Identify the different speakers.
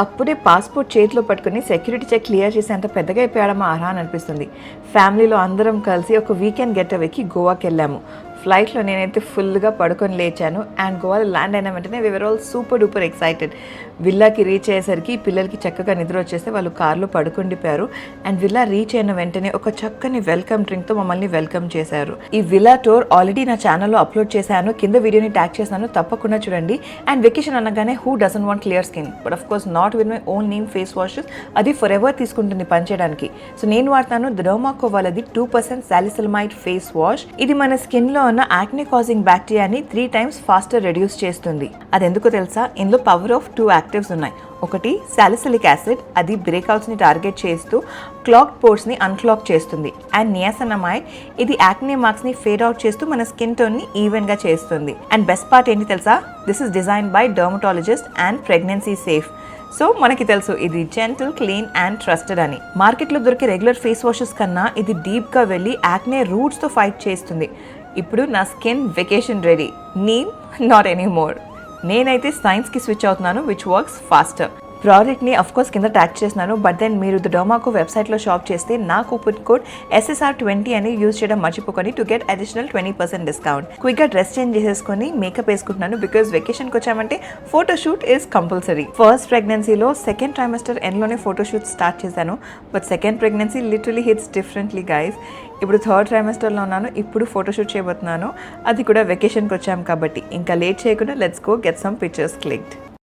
Speaker 1: అప్పుడే పాస్పోర్ట్ చేతిలో పట్టుకుని సెక్యూరిటీ చెక్ క్లియర్ చేసేంత పెద్దగా అయిపోయాడమ్మా ఆరా అని అనిపిస్తుంది. ఫ్యామిలీలో అందరం కలిసి ఒక వీకెండ్ గెట్ అవేకి గోవాకి వెళ్ళాము. ఫ్లైట్లో నేనైతే ఫుల్గా పడుకొని లేచాను. అండ్ గోవాలో ల్యాండ్ అయిన వెంటనే we were all super duper excited. విల్లాకి రీచ్ అయ్యేసరికి పిల్లలకి చక్కగా నిద్ర వచ్చేస్తే వాళ్ళు కార్లో పడుకుండిపోయారు. అండ్ విల్లా రీచ్ అయిన వెంటనే ఒక చక్కని వెల్కమ్ డ్రింక్తో మమ్మల్ని వెల్కమ్ చేశారు. ఈ విల్లా టూర్ ఆల్రెడీ నా ఛానల్లో అప్లోడ్ చేశాను, కింద వీడియోని ట్యాగ్ చేశాను, తప్పకుండా చూడండి. అండ్ వెకేషన్ అనగానే who doesn't want clear skin, but of course not with my own name face washes. అది ఫర్ ఎవర్ తీసుకుంటుంది పనిచేయడానికి. సో నేను వాడతాను డెర్మాకో వాళ్ళది 2% సాలిసిలమైడ్ ఫేస్ వాష్. ఇది మన స్కిన్లో ఉన్న యాక్నే కాజింగ్ బ్యాక్టీరియాని 3 times ఫాస్టర్ రెడ్యూస్ చేస్తుంది. అది ఎందుకో తెలుసా? ఇందులో పవర్ ఆఫ్ 2 యాక్టివ్స్ ఉన్నాయి. ఒకటి సాలిసిలిక్ యాసిడ్, అది బ్రేక్అవుట్స్ని టార్గెట్ చేస్తూ క్లాక్డ్ పోర్స్ని అన్క్లాక్ చేస్తుంది. అండ్ నియాసనమైడ్, ఇది యాక్నే మార్క్స్ని ఫేడ్ అవుట్ చేస్తూ మన స్కిన్ టోన్ని ఈవెన్గా చేస్తుంది. అండ్ బెస్ట్ పార్ట్ ఏంటి తెలుసా? This is design by dermatologist and pregnancy safe. So మనకి తెలుసు ఇది జెంటిల్, క్లీన్ అండ్ ట్రస్టెడ్ అని. మార్కెట్లో దొరికే రెగ్యులర్ ఫేస్ వాషెస్ కన్నా ఇది డీప్గా వెళ్ళి యాక్నే రూట్స్తో ఫైట్ చేస్తుంది. ఇప్పుడు నా skin vacation ready, neem not any more. నేనైతే సైన్స్కి స్విచ్ అవుతున్నాను, విచ్ వర్క్స్ ఫాస్టర్. ప్రోడక్ట్ని అఫ్కోర్స్ కింద ట్యాగ్ చేస్తున్నాను, బట్ దెన్ మీరు డెర్మాకో వెబ్సైట్లో షాప్ చేస్తే నా కూపన్ కోడ్ SSR20 అని యూజ్ చేయడం మర్చిపోకండి టు గెట్ అడిషనల్ 20% డిస్కౌంట్. క్విక్గా డ్రెస్ చేంజ్ చేసేసుకొని మేకప్ వేసుకుంటున్నాను, బికాజ్ వెకేషన్కి వచ్చామంటే ఫోటోషూట్ ఈజ్ కంపల్సరీ. ఫస్ట్ ప్రెగ్నెన్సీలో సెకండ్ ట్రైమెస్టర్ ఎండ్లోనే ఫోటోషూట్ స్టార్ట్ చేశాను, but second pregnancy literally hits differently guys. ఇప్పుడు థర్డ్ ట్రైమెస్టర్లో ఉన్నాను, ఇప్పుడు ఫోటోషూట్ చేయబోతున్నాను, అది కూడా వెకేషన్కి వచ్చాము కాబట్టి. ఇంకా లేట్ చేయకుండా let's go get some pictures clicked.